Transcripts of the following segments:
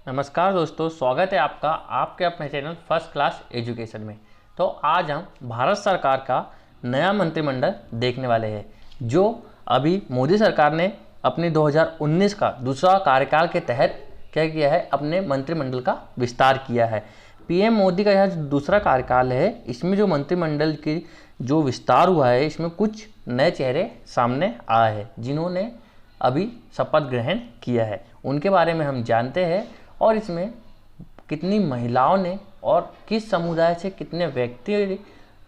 नमस्कार दोस्तों, स्वागत है आपका आपके अपने चैनल फर्स्ट क्लास एजुकेशन में। तो आज हम भारत सरकार का नया मंत्रिमंडल देखने वाले हैं, जो अभी मोदी सरकार ने अपनी 2019 का दूसरा कार्यकाल के तहत क्या किया है, अपने मंत्रिमंडल का विस्तार किया है। पीएम मोदी का यह जो दूसरा कार्यकाल है, इसमें जो मंत्रिमंडल की जो विस्तार हुआ है, इसमें कुछ नए चेहरे सामने आए हैं जिन्होंने अभी शपथ ग्रहण किया है। उनके बारे में हम जानते हैं और इसमें कितनी महिलाओं ने और किस समुदाय से कितने व्यक्ति,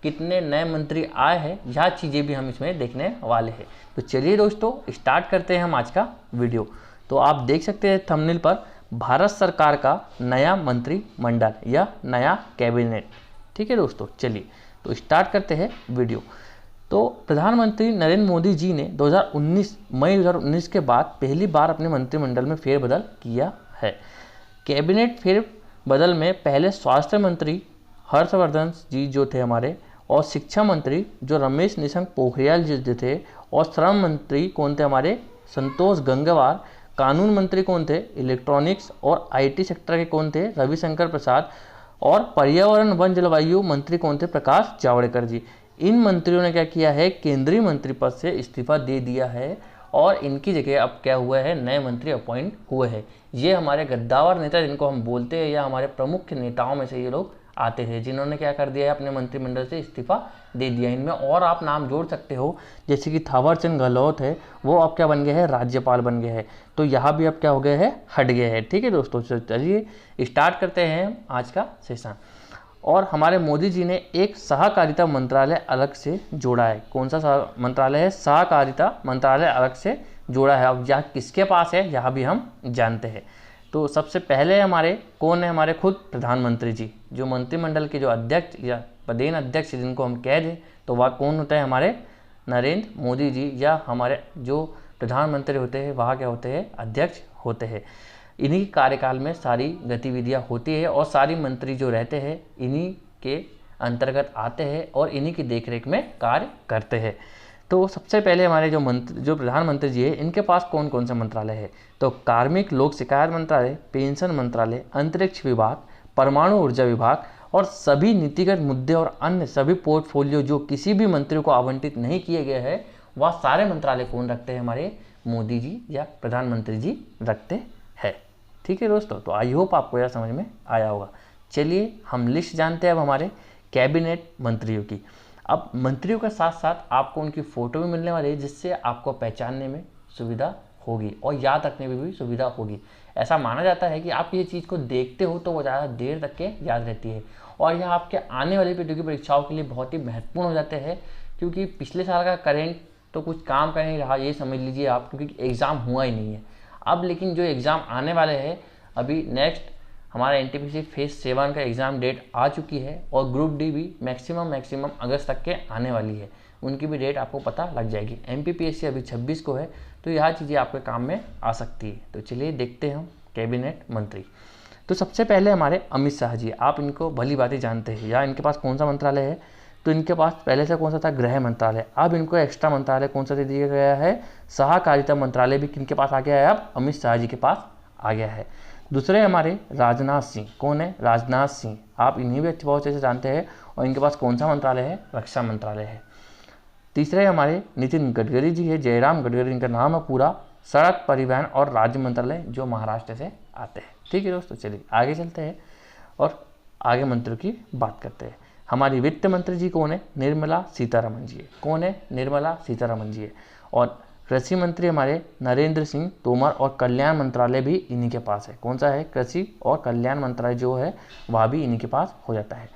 कितने नए मंत्री आए हैं, यह चीज़ें भी हम इसमें देखने वाले हैं। तो चलिए दोस्तों, स्टार्ट करते हैं हम आज का वीडियो। तो आप देख सकते हैं थंबनेल पर भारत सरकार का नया मंत्रिमंडल या नया कैबिनेट। ठीक है दोस्तों, चलिए तो स्टार्ट करते हैं वीडियो। तो प्रधानमंत्री नरेंद्र मोदी जी ने मई 2019 के बाद पहली बार अपने मंत्रिमंडल में फेरबदल किया है। कैबिनेट फेरबदल में पहले स्वास्थ्य मंत्री हर्षवर्धन जी जो थे हमारे, और शिक्षा मंत्री जो रमेश निशंक पोखरियाल जी जो थे, और श्रम मंत्री कौन थे हमारे, संतोष गंगवार। कानून मंत्री कौन थे, इलेक्ट्रॉनिक्स और आईटी सेक्टर के कौन थे, रविशंकर प्रसाद। और पर्यावरण वन जलवायु मंत्री कौन थे, प्रकाश जावड़ेकर जी। इन मंत्रियों ने क्या किया है, केंद्रीय मंत्री पद से इस्तीफा दे दिया है और इनकी जगह अब क्या हुआ है, नए मंत्री अपॉइंट हुए हैं। ये हमारे गद्दावर नेता जिनको हम बोलते हैं, या हमारे प्रमुख नेताओं में से ये लोग आते हैं, जिन्होंने क्या कर दिया है, अपने मंत्रिमंडल से इस्तीफा दे दिया। इनमें और आप नाम जोड़ सकते हो, जैसे कि थावरचंद गहलोत है, वो अब क्या बन गए हैं, राज्यपाल बन गए हैं। तो यहाँ भी अब क्या हो गए हैं, हट गए हैं। ठीक है दोस्तों, चलिए स्टार्ट करते हैं आज का सेशन। और हमारे मोदी जी ने एक सहकारिता मंत्रालय अलग से जोड़ा है। कौन सा मंत्रालय है, सहकारिता मंत्रालय अलग से जोड़ा है। अब यह किसके पास है, यह भी हम जानते हैं। तो सबसे पहले हमारे कौन है, हमारे खुद प्रधानमंत्री जी, जो मंत्रिमंडल के जो अध्यक्ष या पदेन अध्यक्ष जिनको हम कह दें, तो वह कौन होता है, हमारे नरेंद्र मोदी जी, या हमारे जो प्रधानमंत्री होते हैं वह क्या होते हैं, अध्यक्ष होते हैं। इन्हीं कार्यकाल में सारी गतिविधियां होती है और सारी मंत्री जो रहते हैं इन्हीं के अंतर्गत आते हैं और इन्हीं की देखरेख में कार्य करते हैं। तो सबसे पहले हमारे जो प्रधानमंत्री जी है, इनके पास कौन कौन से मंत्रालय है, तो कार्मिक लोक शिकायत मंत्रालय, पेंशन मंत्रालय, अंतरिक्ष विभाग, परमाणु ऊर्जा विभाग, और सभी नीतिगत मुद्दे और अन्य सभी पोर्टफोलियो जो किसी भी मंत्री को आवंटित नहीं किए गए हैं, वह सारे मंत्रालय कौन रखते हैं, हमारे मोदी जी या प्रधानमंत्री जी रखते हैं। ठीक है दोस्तों, तो आई होप आपको यह समझ में आया होगा। चलिए हम लिस्ट जानते हैं अब हमारे कैबिनेट मंत्रियों की। अब मंत्रियों के साथ साथ आपको उनकी फ़ोटो भी मिलने वाली है, जिससे आपको पहचानने में सुविधा होगी और याद रखने में भी सुविधा होगी। ऐसा माना जाता है कि आप ये चीज़ को देखते हो तो वो ज़्यादा देर तक के याद रहती है, और यह आपके आने वाली प्रतियोगी परीक्षाओं के लिए बहुत ही महत्वपूर्ण हो जाते हैं, क्योंकि पिछले साल का करेंट तो कुछ काम का नहीं रहा, ये समझ लीजिए आप, क्योंकि एग्ज़ाम हुआ ही नहीं है अब। लेकिन जो एग्ज़ाम आने वाले हैं, अभी नेक्स्ट हमारा एनटीपीसी फेज 7 का एग्ज़ाम डेट आ चुकी है, और ग्रुप डी भी मैक्सिमम अगस्त तक के आने वाली है, उनकी भी डेट आपको पता लग जाएगी। एमपीपीएससी अभी 26 को है, तो यह चीज़ें आपके काम में आ सकती है। तो चलिए देखते हैं हम कैबिनेट मंत्री। तो सबसे पहले हमारे अमित शाह जी, आप इनको भली बातें जानते हैं, या इनके पास कौन सा मंत्रालय है, तो इनके पास पहले से कौन सा था, गृह मंत्रालय। अब इनको एक्स्ट्रा मंत्रालय कौन सा दे दिया गया है, सहकारिता मंत्रालय भी किनके पास आ गया है, अब अमित शाह जी के पास आ गया है। दूसरे हमारे राजनाथ सिंह, कौन है, राजनाथ सिंह, आप इन्हें भी बहुत अच्छे से जानते हैं, और इनके पास कौन सा मंत्रालय है, रक्षा मंत्रालय है। तीसरे हमारे नितिन गडकरी जी है, जयराम गडकरी इनका नाम है पूरा, सड़क परिवहन और राज्य मंत्रालय, जो महाराष्ट्र से आते हैं। ठीक है दोस्तों, चलिए आगे चलते हैं और आगे मंत्रियों की बात करते हैं। हमारी वित्त मंत्री जी कौन है, निर्मला सीतारमण जी है। कौन है, निर्मला सीतारमण जी है। और कृषि मंत्री हमारे नरेंद्र सिंह तोमर, और कल्याण मंत्रालय भी इन्हीं के पास है। कौन सा है, कृषि और कल्याण मंत्रालय जो है वह भी इन्हीं के पास हो जाता है।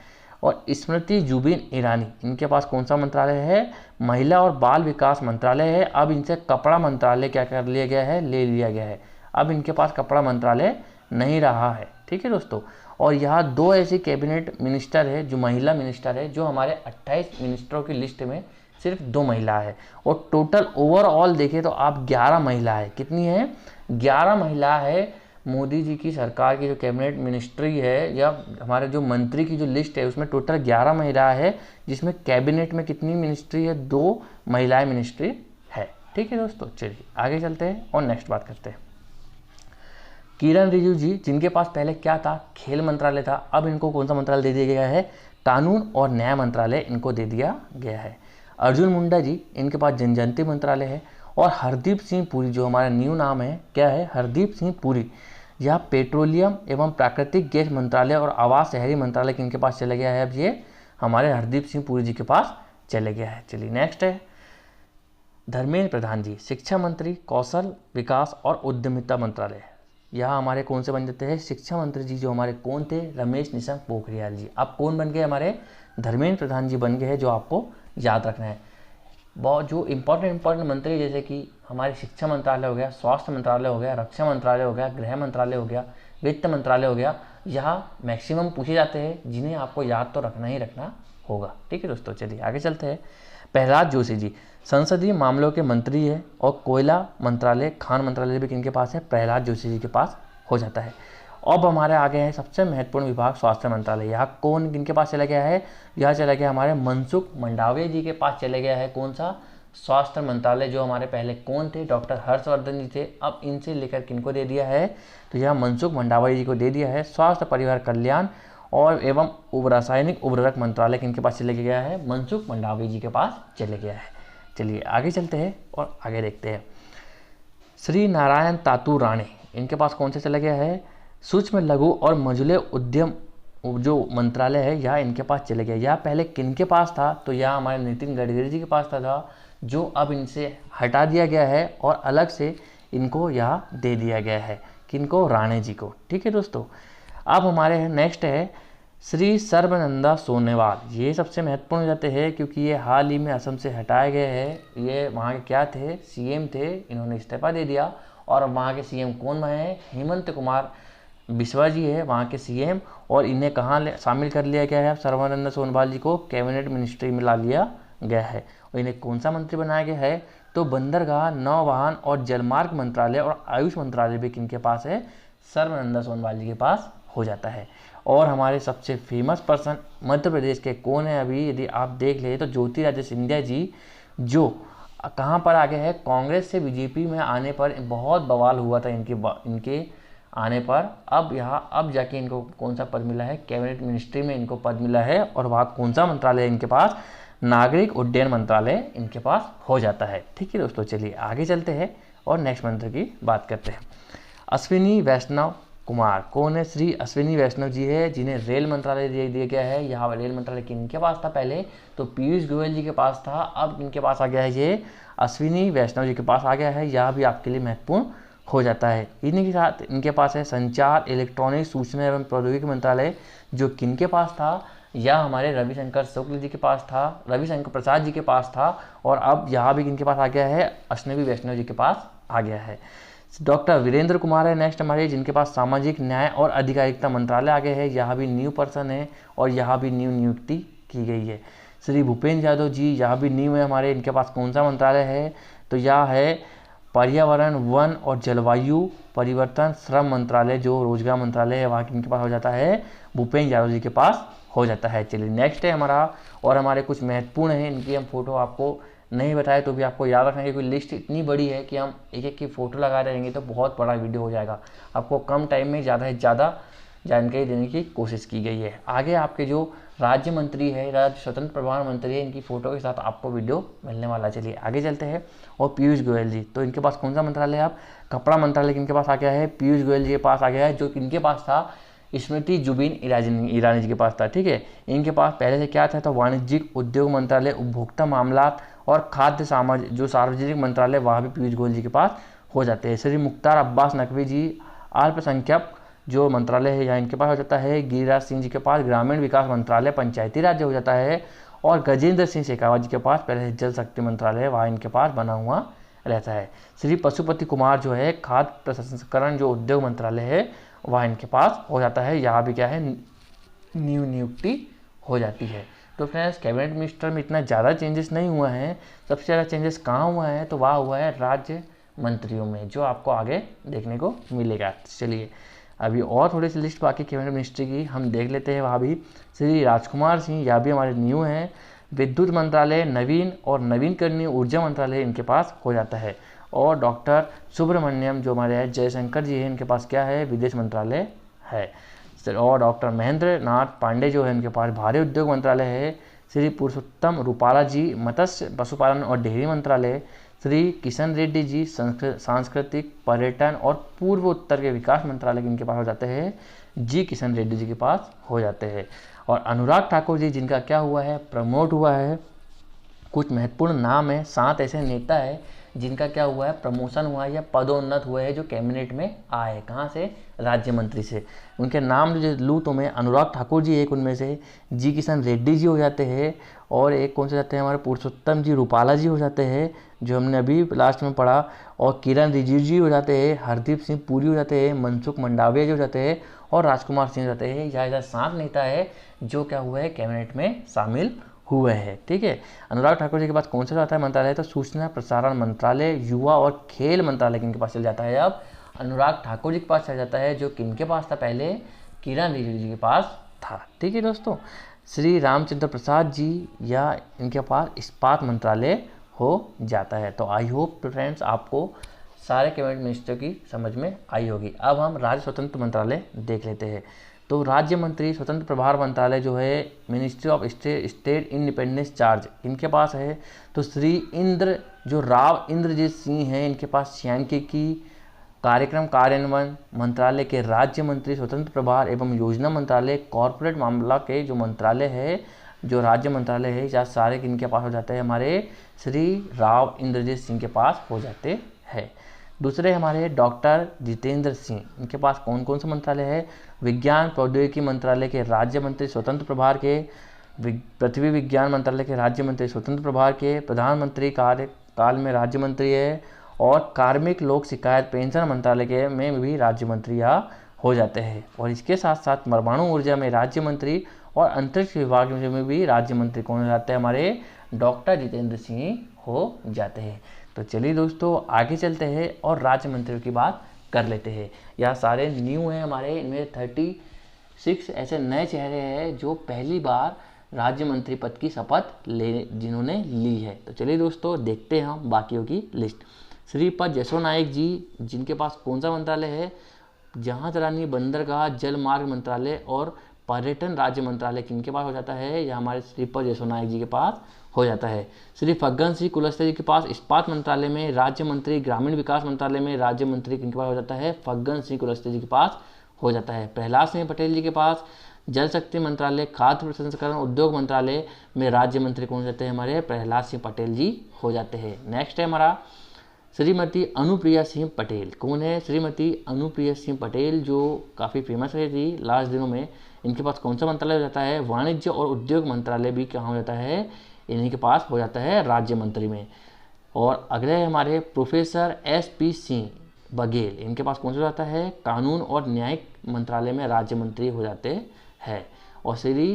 और स्मृति जुबिन ईरानी, इनके पास कौन सा मंत्रालय है, महिला और बाल विकास मंत्रालय है। अब इनसे कपड़ा मंत्रालय क्या कर लिया गया है, ले लिया गया है। अब इनके पास कपड़ा मंत्रालय नहीं रहा है। ठीक है दोस्तों, और यहाँ 2 ऐसी कैबिनेट मिनिस्टर है जो महिला मिनिस्टर है, जो हमारे 28 मिनिस्टरों की लिस्ट में सिर्फ 2 महिला है, और टोटल ओवरऑल देखें तो आप 11 महिला है। कितनी है, 11 महिला है। मोदी जी की सरकार की जो कैबिनेट मिनिस्ट्री है, या हमारे जो मंत्री की जो लिस्ट है, उसमें टोटल 11 महिला है, जिसमें कैबिनेट में कितनी मिनिस्ट्री है, 2 महिलाएं मिनिस्ट्री है। ठीक है दोस्तों, चलिए आगे चलते हैं और नेक्स्ट बात करते हैं। किरण रिजिजू जी, जिनके पास पहले क्या था, खेल मंत्रालय था, अब इनको कौन सा मंत्रालय दे दिया गया है, कानून और न्याय मंत्रालय इनको दे दिया गया है। अर्जुन मुंडा जी, इनके पास जनजातीय मंत्रालय है। और हरदीप सिंह पुरी, जो हमारा न्यू नाम है, क्या है, हरदीप सिंह पुरी, यह पेट्रोलियम एवं प्राकृतिक गैस मंत्रालय और आवास शहरी मंत्रालय इनके पास चला गया है। अब ये हमारे हरदीप सिंह पुरी जी के पास चले गया है। चलिए नेक्स्ट है धर्मेंद्र प्रधान जी, शिक्षा मंत्री, कौशल विकास और उद्यमिता मंत्रालय, यहाँ हमारे कौन से बन जाते हैं, शिक्षा मंत्री जी, जो हमारे कौन थे, रमेश निशंक पोखरियाल जी। अब कौन बन गए, हमारे धर्मेंद्र प्रधान जी बन गए हैं, जो आपको याद रखना है। बहुत जो इंपॉर्टेंट मंत्री, जैसे कि हमारे शिक्षा मंत्रालय हो गया, स्वास्थ्य मंत्रालय हो गया, रक्षा मंत्रालय हो गया, गृह मंत्रालय हो गया, वित्त मंत्रालय हो गया, यहाँ मैक्सिमम पूछे जाते हैं, जिन्हें आपको याद तो रखना ही रखना होगा। ठीक है दोस्तों, चलिए आगे चलते हैं। प्रहलाद जोशी जी संसदीय मामलों के मंत्री है और कोयला मंत्रालय, खान मंत्रालय भी किनके पास है, प्रहलाद जोशी जी के पास हो जाता है। अब हमारे आगे है सबसे महत्वपूर्ण विभाग स्वास्थ्य मंत्रालय, यहाँ कौन किनके पास चला गया है, यह चला गया हमारे मनसुख मंडाविया जी के पास चले गया है। कौन सा, स्वास्थ्य मंत्रालय, जो हमारे पहले कौन थे, डॉक्टर हर्षवर्धन जी थे, अब इनसे लेकर किनको दे दिया है, तो यह मनसुख मंडाविया जी को दे दिया है। स्वास्थ्य परिवार कल्याण और एवं रासायनिक उर्वरक मंत्रालय किनके पास चले गया है, मनसुख मंडाविया जी के पास चले गया है। चलिए आगे चलते हैं और आगे देखते हैं। श्री नारायण तातू राणे, इनके पास कौन सा चला गया है, सूक्ष्म लघु और मझोले उद्यम जो मंत्रालय है, यह इनके पास चले गया। यह पहले किनके पास था, तो यह हमारे नितिन गडकरी जी के पास था, जो अब इनसे हटा दिया गया है और अलग से इनको यह दे दिया गया है, किनको, राणे जी को। ठीक है दोस्तों, अब हमारे नेक्स्ट है श्री सर्बानंद सोनोवाल, ये सबसे महत्वपूर्ण हो जाते हैं क्योंकि ये हाल ही में असम से हटाए गए हैं। ये वहाँ के क्या थे, सीएम थे, इन्होंने इस्तीफा दे दिया और वहाँ के सीएम कौन है, हेमंत कुमार बिस्वा जी है वहाँ के सीएम, और इन्हें कहाँ शामिल कर लिया गया है, सर्बानंद सोनोवाल जी को कैबिनेट मिनिस्ट्री में ला लिया गया है। और इन्हें कौन सा मंत्री बनाया गया है, तो बंदरगाह, नौवहन और जलमार्ग मंत्रालय और आयुष मंत्रालय भी किनके पास है, सर्बानंद सोनोवाल जी के पास हो जाता है। और हमारे सबसे फेमस पर्सन मध्य प्रदेश के कौन है, अभी यदि आप देख ले तो ज्योतिरादित्य सिंधिया जी, जो कहाँ पर आगे है, कांग्रेस से बीजेपी में आने पर बहुत बवाल हुआ था इनके आने पर। अब जाके इनको कौन सा पद मिला है, कैबिनेट मिनिस्ट्री में इनको पद मिला है। और वहाँ कौन सा मंत्रालय है इनके पास, नागरिक उड्डयन मंत्रालय इनके पास हो जाता है। ठीक है दोस्तों, चलिए आगे चलते हैं और नेक्स्ट मंत्री की बात करते हैं। अश्विनी वैष्णव कुमार, कौन है, श्री अश्विनी वैष्णव जी है, जिन्हें रेल मंत्रालय दे दिया गया है। यहाँ रेल मंत्रालय किनके पास था पहले, तो पीयूष गोयल जी के पास था, अब इनके पास आ गया है, ये अश्विनी वैष्णव जी के पास आ गया है। यह भी आपके लिए महत्वपूर्ण हो जाता है। इन्हीं के साथ इनके पास है संचार, इलेक्ट्रॉनिक, सूचना एवं प्रौद्योगिकी मंत्रालय, जो किनके पास था, यह हमारे रविशंकर शुक्ल जी के पास था, रविशंकर प्रसाद जी के पास था, और अब यहाँ भी किनके पास आ गया है, अश्विनी वैष्णव जी के पास आ गया है। डॉक्टर वीरेंद्र कुमार है नेक्स्ट हमारे, जिनके पास सामाजिक न्याय और अधिकारिता मंत्रालय आगे है। यहाँ भी न्यू पर्सन है और यहाँ भी न्यू नियुक्ति की गई है। श्री भूपेंद्र यादव जी, यहाँ भी न्यू है हमारे, इनके पास कौन सा मंत्रालय है, तो यह है पर्यावरण, वन और जलवायु परिवर्तन श्रम मंत्रालय, जो रोजगार मंत्रालय है, वहाँ इनके पास हो जाता है, भूपेंद्र यादव जी के पास हो जाता है। चलिए नेक्स्ट है हमारा, और हमारे कुछ महत्वपूर्ण है, इनकी हम फोटो आपको नहीं बताए तो भी आपको याद रखना है, क्योंकि लिस्ट इतनी बड़ी है कि हम एक एक की फ़ोटो लगा रहेंगे तो बहुत बड़ा वीडियो हो जाएगा। आपको कम टाइम में ज़्यादा से ज़्यादा जानकारी देने की कोशिश की गई है। आगे आपके जो राज्य मंत्री है, राज्य स्वतंत्र प्रभार मंत्री है, इनकी फ़ोटो के साथ आपको वीडियो मिलने वाला है। चलिए आगे चलते हैं। और पीयूष गोयल जी, तो इनके पास कौन सा मंत्रालय है, आप कपड़ा मंत्रालय किनके पास आ गया है, पीयूष गोयल जी के पास आ गया है, जो किनके पास था, स्मृति जुबिन ईरानी जी के पास था। ठीक है, इनके पास पहले से क्या था, तो वाणिज्यिक उद्योग मंत्रालय, उपभोक्ता मामला और खाद्य सामाजिक जो सार्वजनिक मंत्रालय, वहाँ भी पीयूष गोयल जी के पास हो जाते हैं। श्री मुख्तार अब्बास नकवी जी, अल्पसंख्यक जो मंत्रालय है यहाँ इनके पास हो जाता है। गिरिराज सिंह जी के पास ग्रामीण विकास मंत्रालय, पंचायती राज्य हो जाता है। और गजेंद्र सिंह शेखावत जी के पास पहले से जल शक्ति मंत्रालय है, वहाँ इनके पास बना हुआ रहता है। श्री पशुपति कुमार जो है खाद्य प्रसंस्करण जो उद्योग मंत्रालय है, वह इनके पास हो जाता है। यहाँ भी क्या है, न्यू नियुक्ति हो जाती है। तो फ्रेंड्स, कैबिनेट मिनिस्टर में इतना ज़्यादा चेंजेस नहीं हुआ है। सबसे ज़्यादा चेंजेस कहाँ हुआ है, तो वह हुआ है राज्य मंत्रियों में, जो आपको आगे देखने को मिलेगा। चलिए अभी और थोड़ी सी लिस्ट बाकी कैबिनेट मिनिस्ट्री की हम देख लेते हैं। वहाँ भी श्री राजकुमार सिंह, यह भी हमारे न्यू हैं। विद्युत मंत्रालय, नवीन और नवीनकरणीय ऊर्जा मंत्रालय इनके पास हो जाता है। और डॉक्टर सुब्रमण्यम जो हमारे हैं जयशंकर जी हैं, इनके पास क्या है, विदेश मंत्रालय है। और डॉक्टर महेंद्र नाथ पांडे जो है इनके पास भारी उद्योग मंत्रालय है। श्री पुरुषोत्तम रूपाला जी मत्स्य पशुपालन और डेयरी मंत्रालय। श्री किशन रेड्डी जी सांस्कृतिक पर्यटन और पूर्व उत्तर के विकास मंत्रालय इनके पास हो जाते हैं, जी किशन रेड्डी जी के पास हो जाते हैं। और अनुराग ठाकुर जी जिनका क्या हुआ है, प्रमोट हुआ है। कुछ महत्वपूर्ण नाम है, 7 ऐसे नेता है जिनका क्या हुआ है, प्रमोशन हुआ है या पदोन्नत हुए हैं जो कैबिनेट में आए, कहाँ से, राज्य मंत्री से। उनके नाम जो लूँ तो मैं, अनुराग ठाकुर जी एक उनमें से, जी किशन रेड्डी जी हो जाते हैं, और एक कौन से जाते हैं हमारे, पुरुषोत्तम जी रूपाला जी हो जाते हैं जो हमने अभी लास्ट में पढ़ा, और किरण रिजिजू जी हो जाते हैं, हरदीप सिंह पुरी हो जाते हैं, मनसुख मंडाविया जी हो जाते हैं, और राजकुमार सिंह हो जाते हैं। यह 7 नेता है जो क्या हुआ है, कैबिनेट में शामिल हुए हैं। ठीक है, अनुराग ठाकुर जी के पास कौन सा जाता है मंत्रालय, तो सूचना प्रसारण मंत्रालय, युवा और खेल मंत्रालय किनके पास चल जाता है, अब अनुराग ठाकुर जी के पास चल जाता है, जो किनके पास था पहले, किरण रिजिजू जी के पास था। ठीक है दोस्तों, श्री रामचंद्र प्रसाद जी या इनके पास इस्पात मंत्रालय हो जाता है। तो आई होप फ्रेंड्स आपको सारे कैबिनेट मिनिस्टर की समझ में आई होगी। अब हम राज्य स्वतंत्र मंत्रालय देख लेते हैं। तो राज्य मंत्री स्वतंत्र प्रभार मंत्रालय जो है, ministry of state independence charge इनके पास है। तो श्री इंद्र जो राव इंद्रजीत सिंह हैं, इनके पास सांख्यिकी कार्यक्रम कार्यान्वयन मंत्रालय के राज्य मंत्री, स्वतंत्र प्रभार एवं योजना मंत्रालय, कॉर्पोरेट मामला के जो मंत्रालय है, जो राज्य मंत्रालय है, या सारे इनके पास हो जाते हैं हमारे श्री राव इंद्रजीत सिंह के पास हो जाते हैं। दूसरे हमारे डॉक्टर जितेंद्र सिंह, इनके पास कौन कौन सा मंत्रालय है, विज्ञान प्रौद्योगिकी मंत्रालय के राज्य मंत्री स्वतंत्र प्रभार के, पृथ्वी विज्ञान मंत्रालय के राज्य मंत्री स्वतंत्र प्रभार के, प्रधानमंत्री कार्यकाल में राज्य मंत्री है, और कार्मिक लोक शिकायत पेंशन मंत्रालय के में भी राज्य मंत्री हो जाते हैं। और इसके साथ साथ परमाणु ऊर्जा में राज्य मंत्री और अंतरिक्ष विभाग में भी राज्य मंत्री कौन हो जाते हैं, हमारे डॉक्टर जितेंद्र सिंह हो जाते हैं। तो चलिए दोस्तों आगे चलते हैं और राज्य मंत्रियों की बात कर लेते हैं। यह सारे न्यू हैं हमारे, इनमें 36 ऐसे नए चेहरे हैं जो पहली बार राज्य मंत्री पद की शपथ जिन्होंने ली है। तो चलिए दोस्तों देखते हैं हम बाकियों की लिस्ट। श्रीपद यशो नायक जी जिनके पास कौन सा मंत्रालय है, जहाज रानी बंदरगाह जल मार्ग मंत्रालय और पर्यटन राज्य मंत्रालय किनके पास हो जाता है, यह हमारे श्रीपद यशो नायक जी के पास हो जाता है। श्री फग्गन सिंह कुलस्ते जी के पास इस्पात मंत्रालय में राज्य मंत्री, ग्रामीण विकास मंत्रालय में राज्य मंत्री किनके पास हो जाता है, फग्गन सिंह कुलस्ते जी के पास हो जाता है। प्रहलाद सिंह पटेल जी के पास जल शक्ति मंत्रालय, खाद्य प्रसंस्करण उद्योग मंत्रालय में राज्य मंत्री कौन हो जाते हैं, हमारे प्रहलाद सिंह पटेल जी हो जाते हैं। नेक्स्ट है हमारा श्रीमती अनुप्रिया सिंह पटेल। कौन है, श्रीमती अनुप्रिया सिंह पटेल जो काफ़ी फेमस रही थी लास्ट दिनों में। इनके पास कौन सा मंत्रालय हो जाता है, वाणिज्य और उद्योग मंत्रालय भी कहाँ हो जाता है, इन्हीं के पास हो जाता है राज्य मंत्री में। और अगले हमारे प्रोफेसर SP सिंह बघेल, इनके पास कौन सा जाता है, कानून और न्यायिक मंत्रालय में राज्य मंत्री हो जाते हैं। और श्री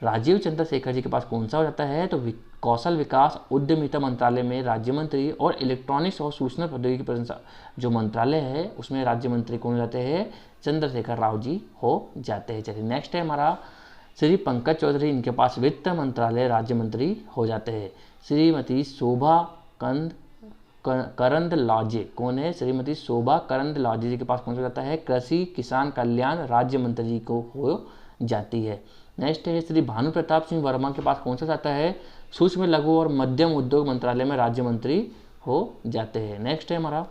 राजीव चंद्रशेखर जी के पास कौन सा हो जाता है, तो कौशल विकास उद्यमिता मंत्रालय में राज्य मंत्री, और इलेक्ट्रॉनिक्स और सूचना प्रौद्योगिकी जो मंत्रालय है उसमें राज्य मंत्री कौन हो जाते हैं, चंद्रशेखर राव जी हो जाते हैं। चलिए नेक्स्ट है हमारा श्री पंकज चौधरी, इनके पास वित्त मंत्रालय राज्य मंत्री हो जाते हैं। श्रीमती शोभा करंदलाजे, कौन है, श्रीमती शोभा करंदलाजे जी के पास कौन सा जाता है, कृषि किसान कल्याण राज्य मंत्री जी को हो जाती है। नेक्स्ट है श्री भानु प्रताप सिंह वर्मा के पास कौन सा जाता है, सूक्ष्म लघु और मध्यम उद्योग मंत्रालय में राज्य मंत्री हो जाते हैं। नेक्स्ट है हमारा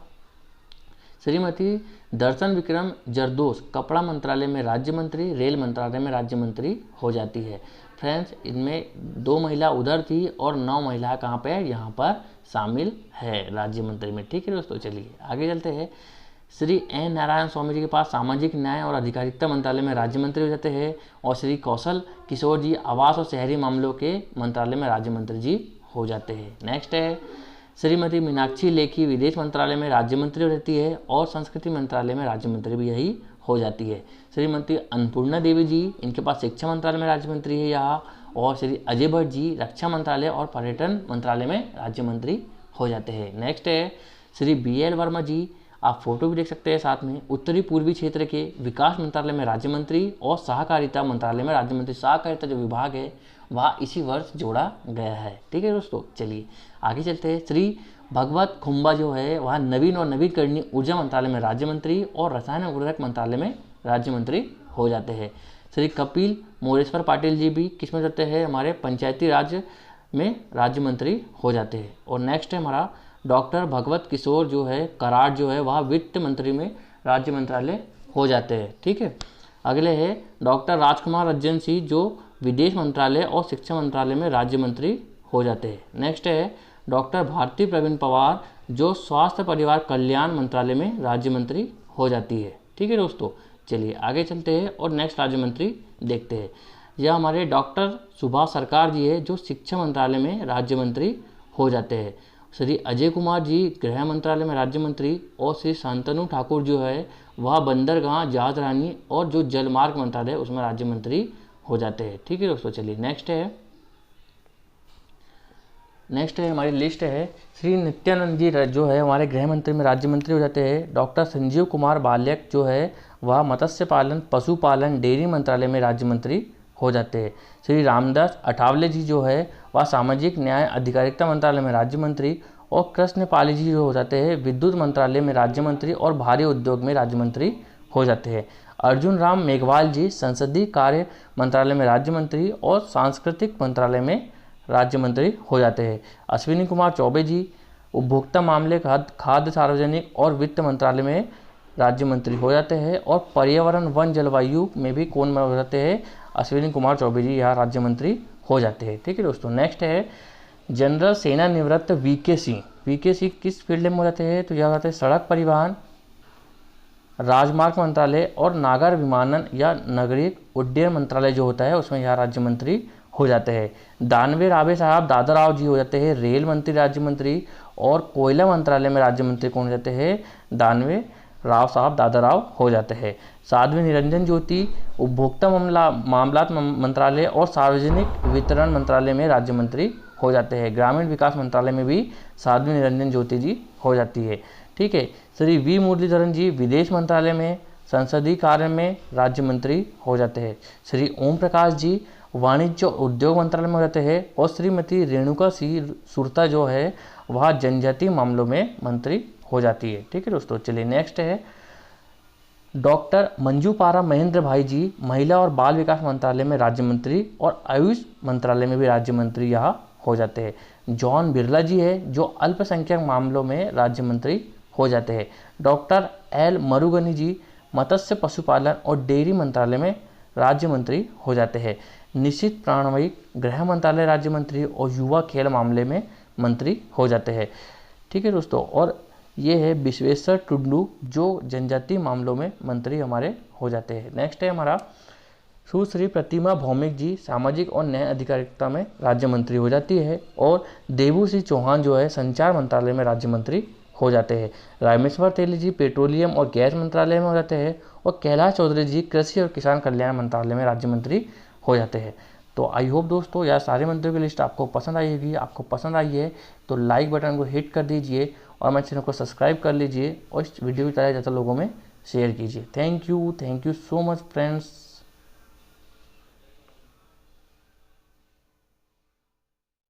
श्रीमती दर्शन विक्रम जरदोश, कपड़ा मंत्रालय में राज्य मंत्री, रेल मंत्रालय में राज्य मंत्री हो जाती है। फ्रेंड्स इनमें 2 महिला उधर थी और 9 महिला कहाँ पे है, यहाँ पर शामिल है राज्य मंत्री में। ठीक है दोस्तों, चलिए आगे चलते हैं। श्री N नारायण स्वामी जी के पास सामाजिक न्याय और अधिकारिता मंत्रालय में राज्य मंत्री हो जाते हैं। और श्री कौशल किशोर जी आवास और शहरी मामलों के मंत्रालय में राज्य मंत्री जी हो जाते हैं। नेक्स्ट है श्रीमती मीनाक्षी लेखी विदेश मंत्रालय में राज्य मंत्री हो जाती है, और संस्कृति मंत्रालय में राज्य मंत्री भी यही हो जाती है। श्रीमती अन्नपूर्णा देवी जी, इनके पास शिक्षा मंत्रालय में राज्य मंत्री है यहाँ। और श्री अजय भट्ट जी रक्षा मंत्रालय और पर्यटन मंत्रालय में राज्य मंत्री हो जाते हैं। नेक्स्ट है श्री BL वर्मा जी, आप फोटो भी देख सकते हैं साथ में, उत्तरी पूर्वी क्षेत्र के विकास मंत्रालय में राज्य मंत्री और सहकारिता मंत्रालय में राज्य मंत्री। सहकारिता जो विभाग है वह इसी वर्ष जोड़ा गया है। ठीक है दोस्तों, चलिए आगे चलते हैं। श्री भगवत खुम्बा जो है वह नवीन और नवीकरणीय ऊर्जा मंत्रालय में राज्य मंत्री और रसायन और उर्वरक मंत्रालय में राज्य मंत्री हो जाते हैं। श्री कपिल मोरेश्वर पाटिल जी भी किस में जाते हैं, हमारे पंचायती राज में राज्य मंत्री हो जाते हैं। और नेक्स्ट है हमारा डॉक्टर भगवत किशोर जो है कराड़ जो है वह वित्त मंत्री में राज्य मंत्रालय हो जाते हैं। ठीक है, अगले है डॉक्टर राजकुमार रंजन सिंह जो विदेश मंत्रालय और शिक्षा मंत्रालय में राज्य मंत्री हो जाते हैं। नेक्स्ट है डॉक्टर भारती प्रवीण पवार जो स्वास्थ्य परिवार कल्याण मंत्रालय में राज्य मंत्री हो जाती है। ठीक है दोस्तों, चलिए आगे चलते हैं और नेक्स्ट राज्य मंत्री देखते हैं। यह हमारे डॉक्टर सुभाष सरकार जी है जो शिक्षा मंत्रालय में राज्य मंत्री हो जाते हैं। श्री अजय कुमार जी गृह मंत्रालय में राज्य मंत्री और श्री शांतनु ठाकुर जो है वह बंदरगाह जहाजरानी और जो जलमार्ग मंत्रालय है उसमें राज्य मंत्री हो जाते हैं। ठीक है दोस्तों, चलिए नेक्स्ट है हमारी लिस्ट है श्री नित्यानंद जी जो है हमारे गृह मंत्री में राज्य मंत्री हो जाते हैं। डॉक्टर संजीव कुमार बाल्यक जो है वह मत्स्य पालन पशुपालन डेयरी मंत्रालय में राज्य मंत्री हो जाते हैं। श्री रामदास अठावले जी जो है वह सामाजिक न्याय अधिकारिता मंत्रालय में राज्य मंत्री और कृष्ण पाली जी जो हो जाते हैं विद्युत मंत्रालय में राज्य मंत्री और भारी उद्योग में राज्य मंत्री हो जाते हैं। अर्जुन राम मेघवाल जी संसदीय कार्य मंत्रालय में राज्य मंत्री और सांस्कृतिक मंत्रालय में राज्य मंत्री हो जाते हैं। अश्विनी कुमार चौबे जी उपभोक्ता मामले खाद्य सार्वजनिक और वित्त मंत्रालय में राज्य मंत्री हो जाते हैं। और पर्यावरण वन जलवायु में भी कौन हो जाते हैं, अश्विनी कुमार चौबे जी यहाँ राज्य मंत्री हो जाते हैं। ठीक है दोस्तों, नेक्स्ट है जनरल सेना निवृत्त वीके सिंह किस फील्ड में हो जाते हैं, तो यह होते हैं सड़क परिवहन राजमार्ग मंत्रालय और नागर विमानन या नगरीय उड्डयन मंत्रालय जो होता है उसमें यह राज्य मंत्री हो जाते हैं। दानवे रावे साहब दादाराव जी हो जाते हैं रेल मंत्री राज्य मंत्री और कोयला मंत्रालय में राज्य मंत्री कौन हो जाते हैं, दानवे राव साहब दादाराव हो जाते हैं। साध्वी निरंजन ज्योति उपभोक्ता मामलात मंत्रालय और सार्वजनिक वितरण मंत्रालय में राज्य मंत्री हो जाते हैं। ग्रामीण विकास मंत्रालय में भी साध्वी निरंजन ज्योति जी हो जाती है। ठीक है, श्री वी मुरलीधरन जी विदेश मंत्रालय में संसदीय कार्य में राज्य मंत्री हो जाते हैं। श्री ओम प्रकाश जी वाणिज्य और उद्योग मंत्रालय में हो जाते हैं और श्रीमती रेणुका सिंह सुरता जो है वह जनजातीय मामलों में मंत्री हो जाती है। ठीक है दोस्तों, चलिए नेक्स्ट है डॉक्टर मंजू पारा महेंद्र भाई जी महिला और बाल विकास मंत्रालय में राज्य मंत्री और आयुष मंत्रालय में भी राज्य मंत्री यहाँ हो जाते हैं। जॉन बिरला जी है जो अल्पसंख्यक मामलों में राज्य मंत्री हो जाते हैं। डॉक्टर एल मरुगनी जी मत्स्य पशुपालन और डेयरी मंत्रालय में राज्य मंत्री हो जाते हैं। निश्चित प्राणवायु गृह मंत्रालय राज्य मंत्री और युवा खेल मामले में मंत्री हो जाते हैं। ठीक है दोस्तों, और ये है विश्वेश्वर टुडू जो जनजातीय मामलों में मंत्री हमारे हो जाते हैं। नेक्स्ट है हमारा सुश्री प्रतिमा भौमिक जी सामाजिक और न्याय अधिकारिता में राज्य मंत्री हो जाती है और देवू सिंह चौहान जो है संचार मंत्रालय में राज्य मंत्री हो जाते हैं। रामेश्वर तेली जी पेट्रोलियम और गैस मंत्रालय में हो जाते हैं और कैलाश चौधरी जी कृषि और किसान कल्याण मंत्रालय में राज्य मंत्री हो जाते हैं। तो आई होप दोस्तों यह सारे मंत्रियों की लिस्ट आपको पसंद आई होगी। आपको पसंद आई है तो लाइक बटन को हिट कर दीजिए और मेरे चैनल को सब्सक्राइब कर लीजिए और इस वीडियो को ज़्यादा लोगों में शेयर कीजिए। Thank you so much friends.